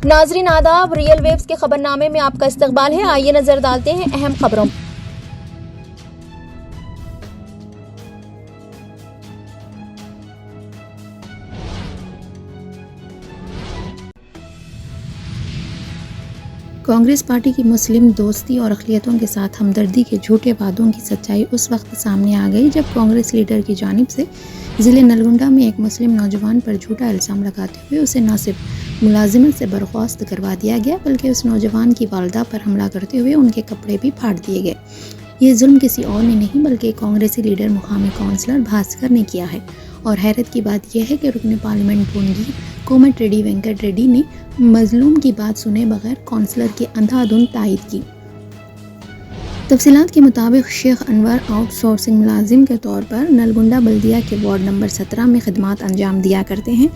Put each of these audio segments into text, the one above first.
ناظرین آداب، real views کے خبر نامے میں آپ کا استقبال ہے۔ آئیے نظر ڈالتے ہیں اہم خبروں۔ کانگریس پارٹی کی مسلم دوستی اور اقلیتوں کے ساتھ ہمدردی کے جھوٹے وعدوں کی سچائی اس وقت سامنے آ گئی جب کانگریس لیڈر کی جانب سے ضلع نلگنڈا میں ایک مسلم نوجوان پر جھوٹا الزام لگاتے ہوئے اسے نہ صرف ملازمت سے برخاست کروا دیا گیا بلکہ اس نوجوان کی والدہ پر حملہ کرتے ہوئے ان کے کپڑے بھی پھاڑ دیے گئے۔ یہ ظلم کسی اور نے نہیں بلکہ کانگریسی لیڈر مقامی کونسلر بھاسکر نے کیا ہے، اور حیرت کی بات یہ ہے کہ رکن پارلیمنٹ بونگیر کومٹ ریڈی وینکٹ ریڈی نے مظلوم کی بات سنے بغیر کونسلر کی اندھا دھند تائید کی۔ تفصیلات کے مطابق شیخ انور آؤٹ سورسنگ ملازم کے طور پر نلگنڈا بلدیہ کے وارڈ نمبر 17 میں خدمات انجام دیا کرتے ہیں۔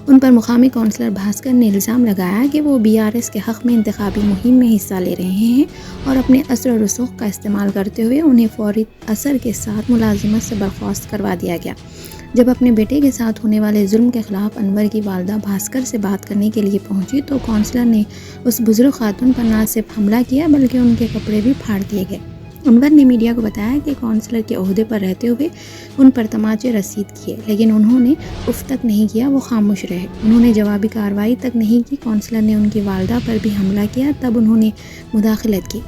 ان پر مقامی کونسلر بھاسکر نے الزام لگایا کہ وہ BRS کے حق میں انتخابی مہم میں حصہ لے رہے ہیں اور اپنے اثر و رسوخ کا استعمال کرتے ہوئے انہیں فوری اثر کے ساتھ ملازمت سے برخاست کروا دیا گیا۔ جب اپنے بیٹے کے ساتھ ہونے والے ظلم کے خلاف انور کی والدہ بھاسکر سے بات کرنے کے لیے پہنچی تو کونسلر نے اس بزرگ خاتون پر نہ صرف حملہ کیا بلکہ ان کے کپڑے بھی پھاڑ دیے گئے۔ انور نے میڈیا کو بتایا کہ کونسلر کے عہدے پر رہتے ہوئے ان پر تماچے رسید کیے، لیکن انہوں نے اف تک نہیں کیا، وہ خاموش رہے۔ انہوں نے جوابی کارروائی تک نہیں کی۔ کونسلر نے ان کی والدہ پر بھی حملہ کیا، تب انہوں نے مداخلت کی۔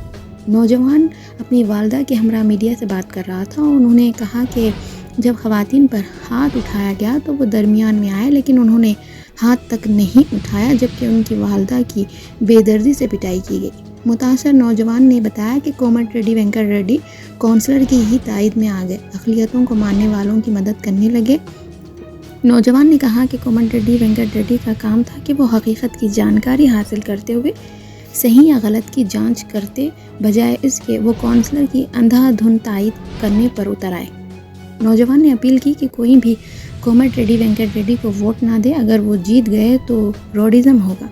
نوجوان اپنی والدہ کے ہمراہ میڈیا سے بات کر رہا تھا۔ انہوں نے کہا کہ جب خواتین پر ہاتھ اٹھایا گیا تو وہ درمیان میں آئے، لیکن انہوں نے ہاتھ تک نہیں اٹھایا جبکہ ان کی والدہ کی بے دردی سے پٹائی کی گئی۔ متاثر نوجوان نے بتایا کہ کومٹ ریڈی وینکٹ ریڈی کونسلر کی ہی تائید میں آ گئے، اقلیتوں کو ماننے والوں کی مدد کرنے لگے۔ نوجوان نے کہا کہ کومٹ ریڈی وینکٹ ریڈی کا کام تھا کہ وہ حقیقت کی جانکاری حاصل کرتے ہوئے صحیح یا غلط کی جانچ کرتے بجائے اس کے وہ کونسلر کی اندھا دھند تائید کرنے پر اتر آئے۔ نوجوان نے اپیل کی کہ کوئی بھی کومٹ ریڈی وینکٹ ریڈی کو ووٹ نہ دے، اگر وہ جیت گئے تو روڈزم ہوگا۔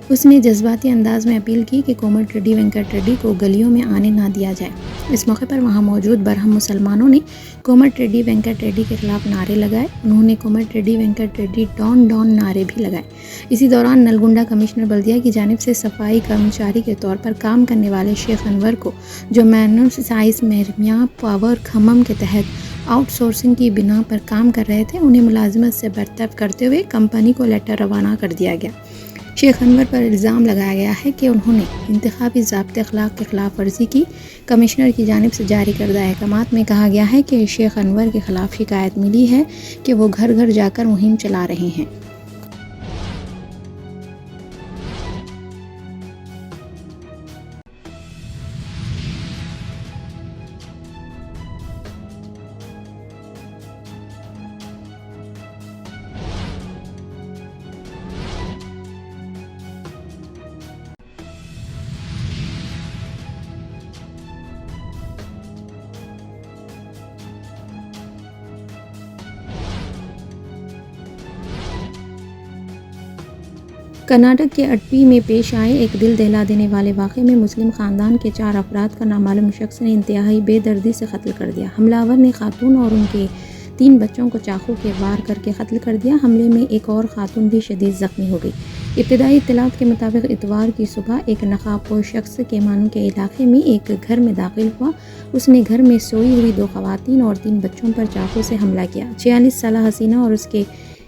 اس نے جذباتی انداز میں اپیل کی کہ کومٹ ریڈی وینکٹ ریڈی کو گلیوں میں آنے نہ دیا جائے۔ اس موقع پر وہاں موجود برہم مسلمانوں نے کومٹ ریڈی وینکٹ ریڈی کے خلاف نعرے لگائے۔ انہوں نے Komati ready Venkat Reddy down down نعرے بھی لگائے۔ اسی دوران نلگنڈا کمشنر بلدیہ کی جانب سے صفائی کرمچاری کے طور پر کام کرنے والے شیخ انور کو، جو مینوس سائز محرمیہ پاور کھمم کے تحت آؤٹ سورسنگ کی بنا پر کام کر رہے تھے، انہیں ملازمت سے برطرف کرتے ہوئے کمپنی کو لیٹر روانہ کر دیا گیا۔ شیخ انور پر الزام لگایا گیا ہے کہ انہوں نے انتخابی ضابطۂ اخلاق کی خلاف ورزی کی۔ کمشنر کی جانب سے جاری کردہ احکامات میں کہا گیا ہے کہ شیخ انور کے خلاف شکایت ملی ہے کہ وہ گھر گھر جا کر مہم چلا رہے ہیں۔ کرناٹک کے اڈپی میں پیش آئے ایک دل دہلا دینے والے واقعے میں مسلم خاندان کے 4 افراد کا نامعلوم شخص نے انتہائی بے دردی سے قتل کر دیا۔ حملہ آور نے خاتون اور ان کے 3 بچوں کو چاقو کے وار کر کے قتل کر دیا۔ حملے میں ایک اور خاتون بھی شدید زخمی ہو گئی۔ ابتدائی اطلاعات کے مطابق اتوار کی صبح ایک نقاب پوش شخص کیمانو کے علاقے میں ایک گھر میں داخل ہوا۔ اس نے گھر میں سوئی ہوئی 2 خواتین اور 3 بچوں پر چاقو سے حملہ کیا۔ 46 سالہ حسینہ اور اس کے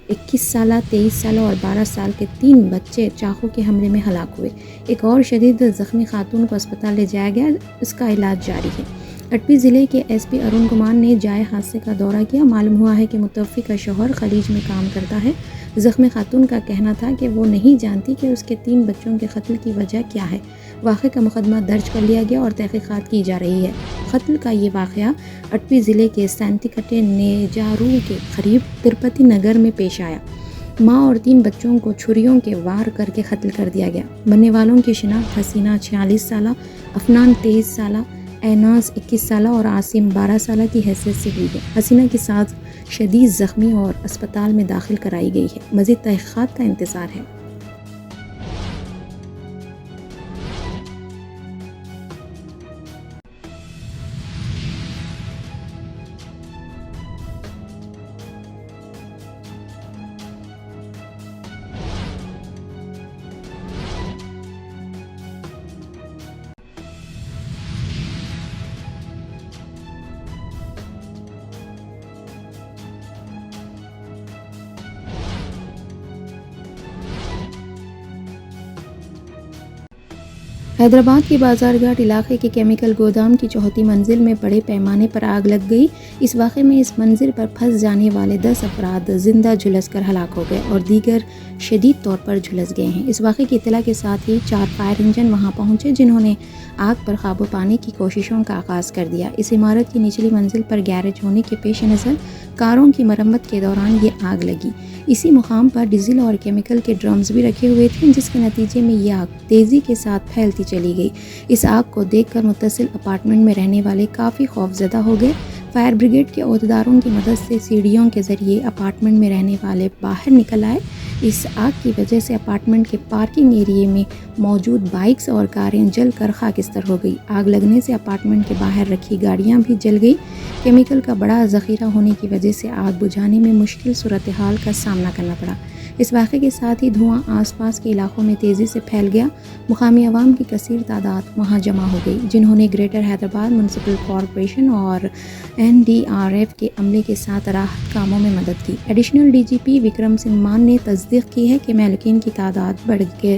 21 سالہ، 23 سالہ اور 12 سال کے 3 بچے چاقو کے حملے میں ہلاک ہوئے۔ ایک اور شدید زخمی خاتون کو اسپتال لے جایا گیا، اس کا علاج جاری ہے۔ اڈپی ضلع کے SP ارون کمار نے جائے حادثے کا دورہ کیا۔ معلوم ہوا ہے کہ متوفی کا شوہر خلیج میں کام کرتا ہے۔ زخمی خاتون کا کہنا تھا کہ وہ نہیں جانتی کہ اس کے 3 بچوں کے قتل کی وجہ کیا ہے۔ واقعے کا مقدمہ درج کر لیا گیا اور تحقیقات کی جا رہی ہے۔ قتل کا یہ واقعہ اڈپی ضلع کے سینتیکٹے نیجارو کے قریب تروپتی نگر میں پیش آیا۔ ماں اور 3 بچوں کو چھریوں کے وار کر کے قتل کر دیا گیا۔ مرنے والوں کی شناخت حسینہ 46 سالہ، افنان 23 سالہ، ایناز 21 سالہ اور عاصم 12 سالہ کی حیثیت سے ہوئی ہے۔ حسینہ کی ساتھ شدید زخمی اور اسپتال میں داخل کرائی گئی ہے۔ مزید تحقیقات کا انتظار ہے۔ حیدرآباد کے بازار گھاٹ علاقے کے کیمیکل گودام کی چوتھی منزل میں بڑے پیمانے پر آگ لگ گئی۔ اس واقعے میں اس منزل پر پھنس جانے والے 10 افراد زندہ جھلس کر ہلاک ہو گئے اور دیگر شدید طور پر جھلس گئے ہیں۔ اس واقعے کی اطلاع کے ساتھ ہی 4 فائر انجن وہاں پہنچے جنہوں نے آگ پر قابو پانے کی کوششوں کا آغاز کر دیا۔ اس عمارت کی نچلی منزل پر گیراج ہونے کے پیش نظر کاروں کی مرمت کے دوران یہ آگ لگی۔ اسی مقام پر ڈیزل اور کیمیکل کے ڈرمز بھی رکھے ہوئے تھے جس کے نتیجے میں یہ آگ تیزی کے ساتھ پھیلتی چلی گئی۔ اس آگ کو دیکھ کر متصل اپارٹمنٹ میں رہنے والے کافی خوفزدہ ہو گئے۔ فائر بریگیڈ کے عہدیداروں کی مدد سے سیڑھیوں کے ذریعے اپارٹمنٹ میں رہنے والے باہر نکل آئے۔ اس آگ کی وجہ سے اپارٹمنٹ کے پارکنگ ایریے میں موجود بائکس اور کاریں جل کر خاکستر ہو گئی۔ آگ لگنے سے اپارٹمنٹ کے باہر رکھی گاڑیاں بھی جل گئی۔ کیمیکل کا بڑا ذخیرہ ہونے کی وجہ سے آگ بجھانے میں مشکل صورتحال کا سامنا کرنا پڑا۔ اس واقعے کے ساتھ ہی دھواں آس پاس کے علاقوں میں تیزی سے پھیل گیا۔ مقامی عوام کی کثیر تعداد وہاں جمع ہو گئی جنہوں نے گریٹر حیدرآباد میونسپل کارپوریشن اور NDRF کے عملے کے ساتھ راحت کاموں میں مدد کی۔ ایڈیشنل DGP وکرم سنگھ مان نے تصدیق کی ہے کہ مہلوکین کی تعداد بڑھ کے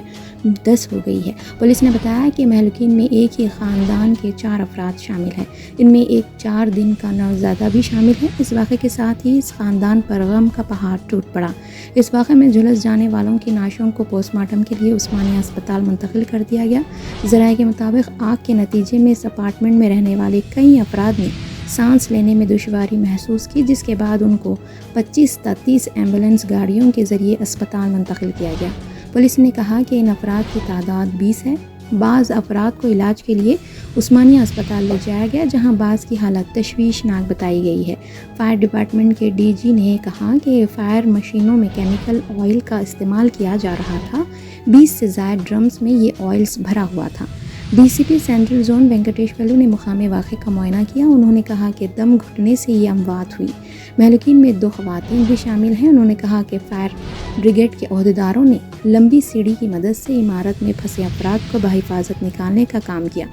10 ہو گئی ہے۔ پولیس نے بتایا کہ مہلوکین میں ایک ہی خاندان کے 4 افراد شامل ہیں۔ ان میں ایک 4 دن کا نوزائیدہ بھی شامل ہے۔ اس واقعے کے ساتھ ہی اس خاندان پر غم کا پہاڑ ٹوٹ پڑا۔ اس واقعے میں جھلس جانے والوں کی نعشوں کو پوسٹ مارٹم کے لیے عثمانیہ اسپتال منتقل کر دیا گیا۔ ذرائع کے مطابق آگ کے نتیجے میں اس اپارٹمنٹ میں رہنے والے کئی افراد نے سانس لینے میں دشواری محسوس کی جس کے بعد ان کو 25 تا 30 ایمبولینس گاڑیوں کے ذریعے اسپتال منتقل کیا گیا۔ پولیس نے کہا کہ ان افراد کی تعداد 20 ہے۔ بعض افراد کو علاج کے لیے عثمانیہ اسپتال لے جایا گیا جہاں بعض کی حالت تشویشناک بتائی گئی ہے۔ فائر ڈپارٹمنٹ کے DG نے کہا کہ فائر مشینوں میں کیمیکل آئل کا استعمال کیا جا رہا تھا۔ 20 سے زائد ڈرمز میں یہ آئلز بھرا ہوا تھا۔ DCP سینٹرل زون وینکٹیش پلو نے مقامی واقعے کا معائنہ کیا۔ انہوں نے کہا کہ دم گھٹنے سے یہ اموات ہوئی۔ مہلوکین میں 2 خواتین بھی شامل ہیں۔ انہوں نے کہا کہ فائر بریگیڈ کے عہدیداروں نے لمبی سیڑھی کی مدد سے عمارت میں پھنسے افراد کو بحفاظت نکالنے کا کام کیا۔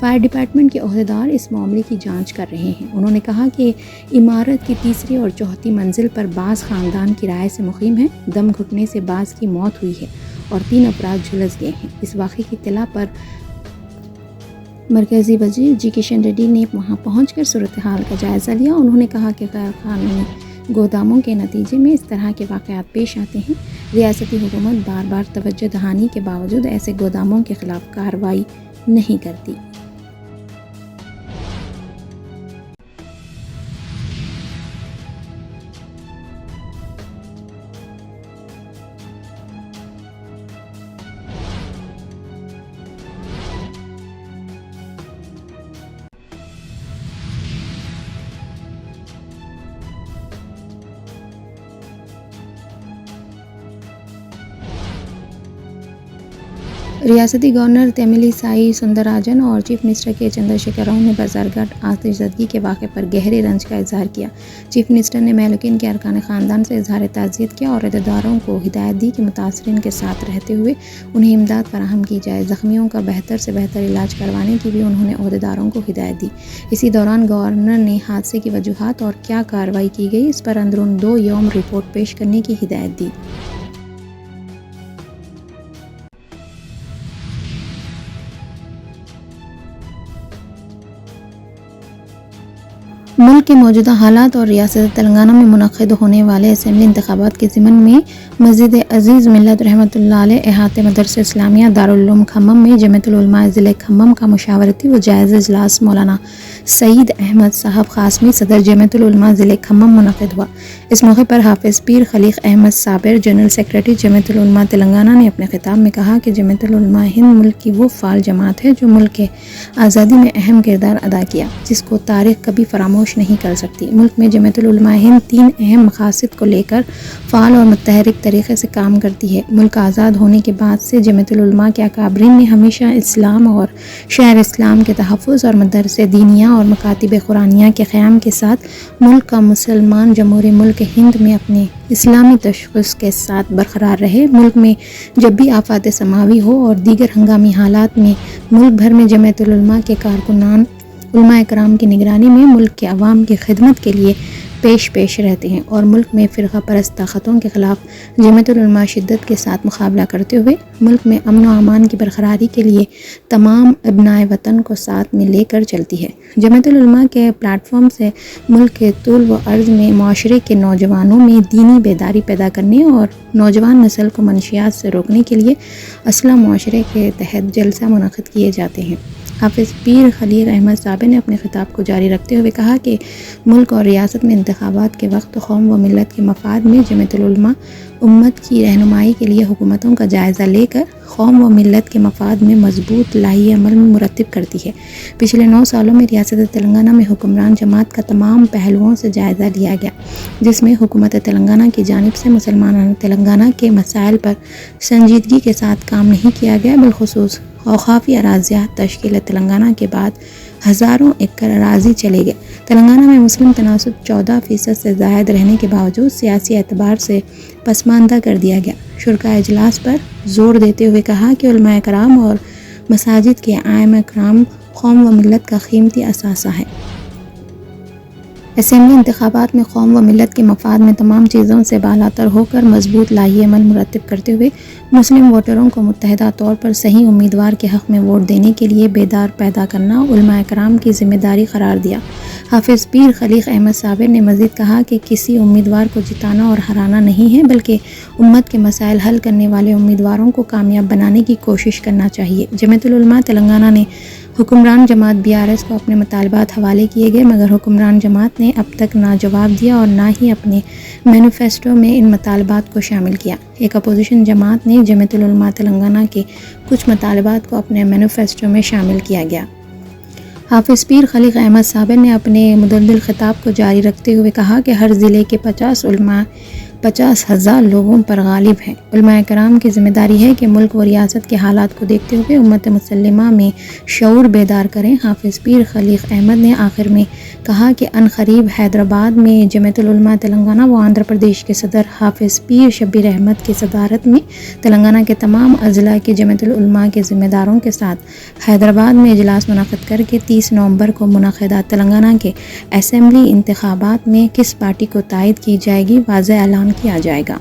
فائر ڈپارٹمنٹ کے عہدیدار اس معاملے کی جانچ کر رہے ہیں۔ انہوں نے کہا کہ عمارت کی تیسری اور چوتھی منزل پر بعض خاندان کرائے سے مقیم ہیں۔ دم گھٹنے سے بعض کی موت ہوئی ہے اور 3 افراد جھلس گئے ہیں۔ اس واقعے کی اطلاع پر مرکزی وزیر جی کشن ریڈی نے وہاں پہنچ کر صورتحال کا جائزہ لیا۔ انہوں نے کہا کہ غیر قانونی گوداموں کے نتیجے میں اس طرح کے واقعات پیش آتے ہیں۔ ریاستی حکومت بار بار توجہ دہانی کے باوجود ایسے گوداموں کے خلاف کارروائی نہیں کرتی۔ ریاستی گورنر تمیلی سائی سندراراجن اور چیف منسٹر کے چندر شیکھر راؤ نے بازار گھاٹ آتش زدگی کے واقعے پر گہرے رنج کا اظہار کیا۔ چیف منسٹر نے مہلوکین کے ارکان خاندان سے اظہار تعزیت کیا اور عہدیداروں کو ہدایت دی کہ متاثرین کے ساتھ رہتے ہوئے انہیں امداد فراہم کی جائے۔ زخمیوں کا بہتر سے بہتر علاج کروانے کی بھی انہوں نے عہدیداروں کو ہدایت دی۔ اسی دوران گورنر نے حادثے کی وجوہات اور کیا کارروائی کی گئی اس پر اندرون 2 یوم رپورٹ پیش کرنے کی ہدایت دی۔ ملک کے موجودہ حالات اور ریاست تلنگانہ میں منعقد ہونے والے اسمبلی انتخابات کے ضمن میں مسجد عزیز ملت رحمۃ اللہ علیہ احاطہ مدرسہ اسلامیہ دارالعلوم کھمم میں جمعیت العلماء ضلع کھمم کا مشاورتی و جائزہ اجلاس مولانا سعید احمد صاحب قاسمی صدر جمعیت العلماء ضلع کھمم منعقد ہوا۔ اس موقع پر حافظ پیر خلیق احمد صابر جنرل سیکریٹری جمعیت العلماء تلنگانہ نے اپنے خطاب میں کہا کہ جمعیت العلماء ہند ملک کی وہ فعال جماعت ہے جو ملک کے آزادی میں اہم کردار ادا کیا جس کو تاریخ کبھی فراموش نہیں کر سکتی۔ ملک میں جمعیت العلماء ہند 3 اہم مقاصد کو لے کر فعال اور متحرک طریقے سے کام کرتی ہے۔ ملک آزاد ہونے کے بعد سے جمعیت العلماء کے اکابرین نے ہمیشہ اسلام اور شہر اسلام کے تحفظ اور مدارس دینیہ اور مکاتب قرآنیہ کے قیام کے ساتھ ملک کا مسلمان جمہوری ملک ہند میں اپنے اسلامی تشخص کے ساتھ برقرار رہے۔ ملک میں جب بھی آفات سماوی ہو اور دیگر ہنگامی حالات میں ملک بھر میں جمعیت العلماء کے کارکنان علماء کرام کی نگرانی میں ملک کے عوام کی خدمت کے لیے پیش رہتے ہیں اور ملک میں فرقہ پرست طاقتوں کے خلاف جمعیت العلماء شدت کے ساتھ مقابلہ کرتے ہوئے ملک میں امن و امان کی برقراری کے لیے تمام ابنائے وطن کو ساتھ میں لے کر چلتی ہے۔ جمعیت العلماء کے پلیٹ فارم سے ملک کے طول و عرض میں معاشرے کے نوجوانوں میں دینی بیداری پیدا کرنے اور نوجوان نسل کو منشیات سے روکنے کے لیے اصلاح معاشرے کے تحت جلسہ منعقد کیے جاتے ہیں۔ حافظ پیر خلیق احمد صاحب نے اپنے خطاب کو جاری رکھتے ہوئے کہا کہ ملک اور ریاست میں انتخابات کے وقت قوم و ملت کے مفاد میں جمعیت العلماء امت کی رہنمائی کے لیے حکومتوں کا جائزہ لے کر قوم و ملت کے مفاد میں مضبوط لائحہ عمل مرتب کرتی ہے۔ پچھلے 9 سالوں میں ریاست تلنگانہ میں حکمران جماعت کا تمام پہلوؤں سے جائزہ لیا گیا، جس میں حکومت تلنگانہ کی جانب سے مسلمان تلنگانہ کے مسائل پر سنجیدگی کے ساتھ کام نہیں کیا گیا، بالخصوص اوقافی اراضیات تشکیل تلنگانہ کے بعد ہزاروں ایکڑ اراضی چلے گئے۔ تلنگانہ میں مسلم تناسب 14% سے زائد رہنے کے باوجود سیاسی اعتبار سے پسماندہ کر دیا گیا۔ شرکاء اجلاس پر زور دیتے ہوئے کہا کہ علماء کرام اور مساجد کے ائمہ کرام قوم و ملت کا قیمتی اثاثہ ہے۔ اسمبلی انتخابات میں قوم و ملت کے مفاد میں تمام چیزوں سے بالاتر ہو کر مضبوط لائحہ عمل مرتب کرتے ہوئے مسلم ووٹروں کو متحدہ طور پر صحیح امیدوار کے حق میں ووٹ دینے کے لیے بیدار پیدا کرنا علماء کرام کی ذمہ داری قرار دیا۔ حافظ پیر خلیق احمد صاحب نے مزید کہا کہ کسی امیدوار کو جتانا اور ہرانا نہیں ہے، بلکہ امت کے مسائل حل کرنے والے امیدواروں کو کامیاب بنانے کی کوشش کرنا چاہیے۔ جمعیت العلماء تلنگانہ نے حکمران جماعت BRS کو اپنے مطالبات حوالے کیے گئے، مگر حکمران جماعت نے اب تک نہ جواب دیا اور نہ ہی اپنے مینیفیسٹو میں ان مطالبات کو شامل کیا۔ ایک اپوزیشن جماعت نے جمعیت العلماء تلنگانہ کے کچھ مطالبات کو اپنے مینیفیسٹو میں شامل کیا گیا۔ حافظ پیر خلیق احمد صاحب نے اپنے متعدل خطاب کو جاری رکھتے ہوئے کہا کہ ہر ضلع کے 50 علماء 50,000 لوگوں پر غالب ہیں۔ علماء کرام کی ذمہ داری ہے کہ ملک و ریاست کے حالات کو دیکھتے ہوئے امت مسلمہ میں شعور بیدار کریں۔ حافظ پیر خلیق احمد نے آخر میں کہا کہ عنقریب حیدرآباد میں جمعیت العلماء تلنگانہ و آندھرا پردیش کے صدر حافظ پیر شبیر احمد کی صدارت میں تلنگانہ کے تمام اضلاع کے جمعیت العلماء کے ذمہ داروں کے ساتھ حیدرآباد میں اجلاس منعقد کر کے 30 نومبر کو منعقدہ تلنگانہ کے اسمبلی انتخابات میں کس پارٹی کو تائید کی جائے گی واضح اعلان کیا جائے گا۔